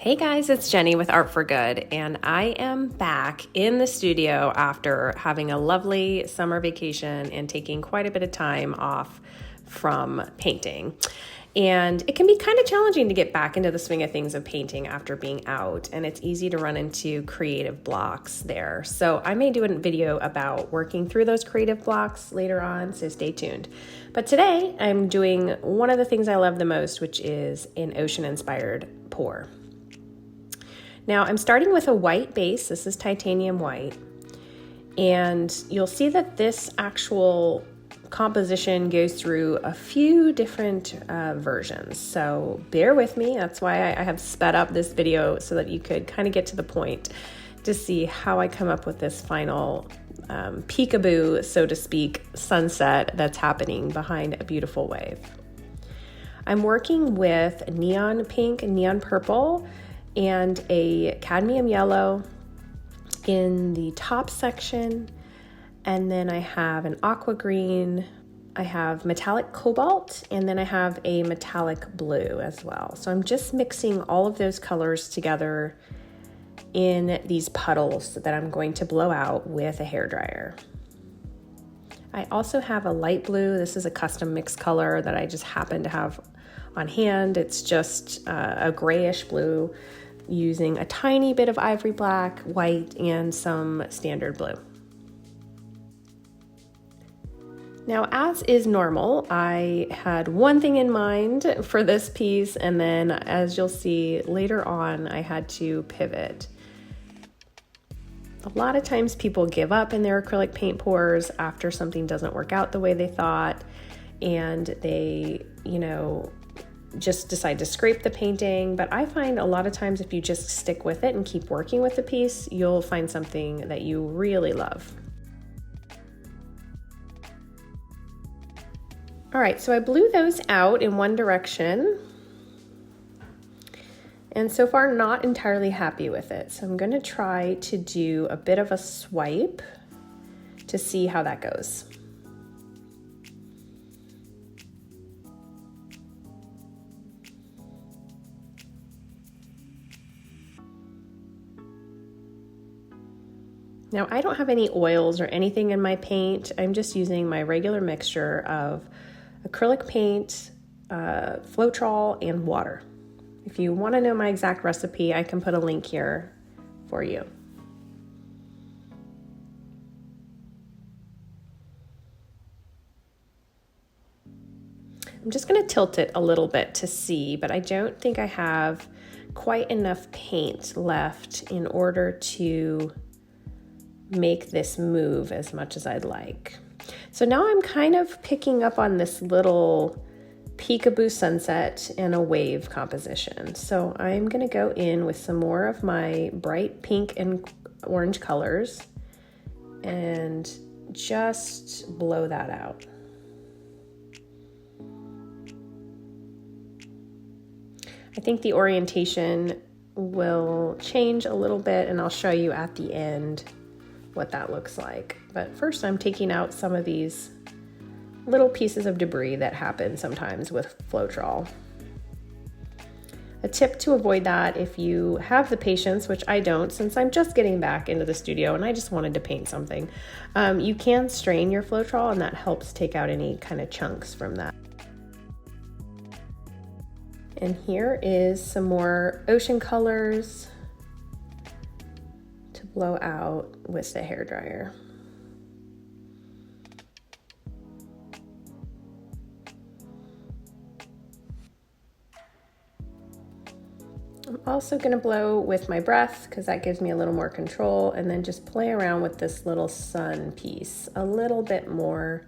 Hey guys, it's Jenny with Art for Good, and I am back in the studio after having a lovely summer vacation and taking quite a bit of time off from painting. And it can be kind of challenging to get back into the swing of things of painting after being out, and it's easy to run into creative blocks there. So I may do a video about working through those creative blocks later on, so stay tuned. But today I'm doing one of the things I love the most, which is an ocean-inspired pour. Now I'm starting with a white base. This is titanium white. And you'll see that this actual composition goes through a few different versions. So bear with me. That's why I have sped up this video so that you could kind of get to the point to see how I come up with this final peekaboo, so to speak, sunset that's happening behind a beautiful wave. I'm working with neon pink and neon purple and a cadmium yellow in the top section. And then I have an aqua green, I have metallic cobalt, and then I have a metallic blue as well. So I'm just mixing all of those colors together in these puddles that I'm going to blow out with a hairdryer. I also have a light blue. This is a custom mix color that I just happen to have on hand. It's just a grayish blue using a tiny bit of ivory black, white, and some standard blue. Now, as is normal, I had one thing in mind for this piece, and then as you'll see later on, I had to pivot. A lot of times people give up in their acrylic paint pours after something doesn't work out the way they thought, and they, just decide to scrape the painting. But I find a lot of times if you just stick with it and keep working with the piece, you'll find something that you really love. All right, so I blew those out in one direction, and so far not entirely happy with it. So I'm going to try to do a bit of a swipe to see how that goes. Now, I don't have any oils or anything in my paint. I'm just using my regular mixture of acrylic paint, Floetrol, and water. If you want to know my exact recipe, I can put a link here for you. I'm just going to tilt it a little bit to see, but I don't think I have quite enough paint left in order to make this move as much as I'd like. So now I'm kind of picking up on this little peekaboo sunset and a wave composition. So I'm going to go in with some more of my bright pink and orange colors and just blow that out. I think the orientation will change a little bit, and I'll show you at the end what that looks like. But first I'm taking out some of these little pieces of debris that happen sometimes with Floetrol. A tip to avoid that, if you have the patience, which I don't since I'm just getting back into the studio and I just wanted to paint something, you can strain your Floetrol, and that helps take out any kind of chunks from that. And here is some more ocean colors to blow out with the hairdryer. I'm also going to blow with my breath because that gives me a little more control, and then just play around with this little sun piece a little bit more.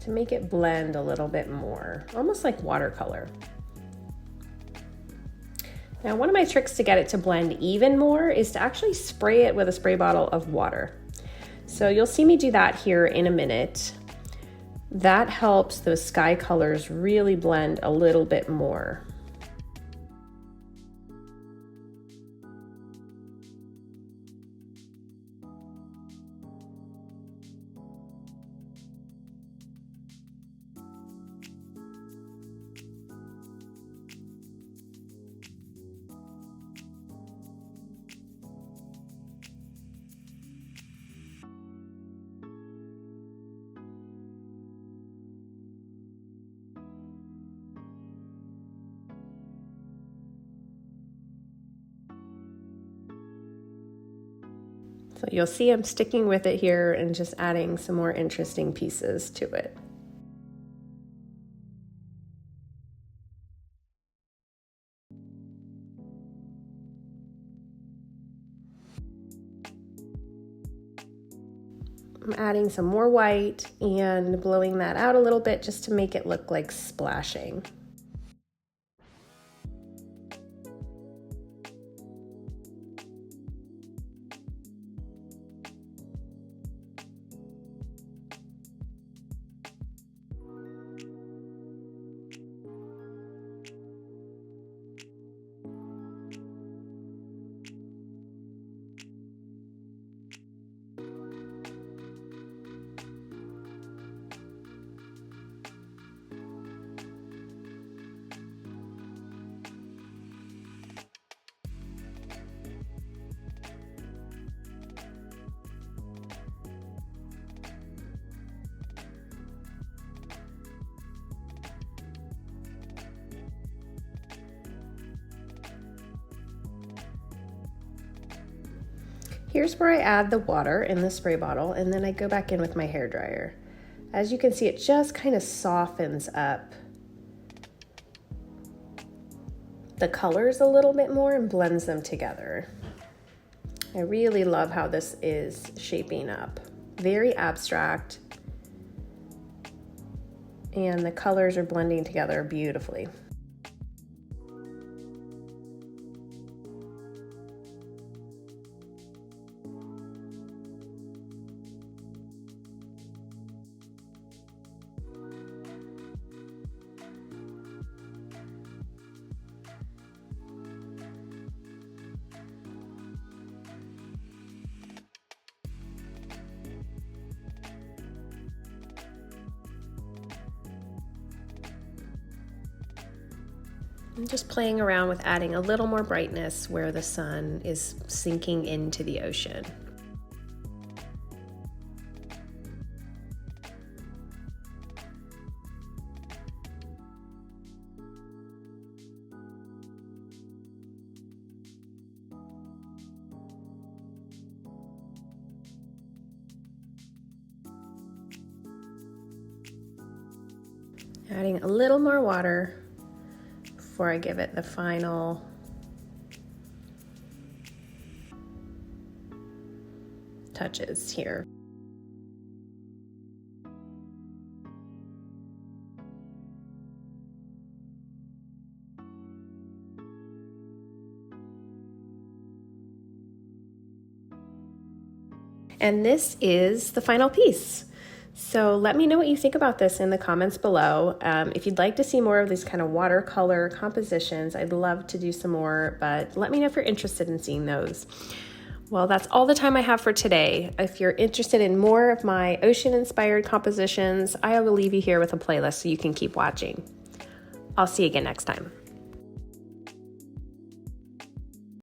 To make it blend a little bit more, almost like watercolor. Now, one of my tricks to get it to blend even more is to actually spray it with a spray bottle of water. So you'll see me do that here in a minute. That helps those sky colors really blend a little bit more. So you'll see I'm sticking with it here and just adding some more interesting pieces to it. I'm adding some more white and blowing that out a little bit just to make it look like splashing. Here's where I add the water in the spray bottle, and then I go back in with my hairdryer. As you can see, it just kind of softens up the colors a little bit more and blends them together. I really love how this is shaping up. Very abstract, and the colors are blending together beautifully. I'm just playing around with adding a little more brightness where the sun is sinking into the ocean. Adding a little more water before I give it the final touches here. And this is the final piece. So let me know what you think about this in the comments below. If you'd like to see more of these kind of watercolor compositions, I'd love to do some more, but let me know if you're interested in seeing those. Well, that's all the time I have for today. If you're interested in more of my ocean-inspired compositions, I will leave you here with a playlist so you can keep watching. I'll see you again next time.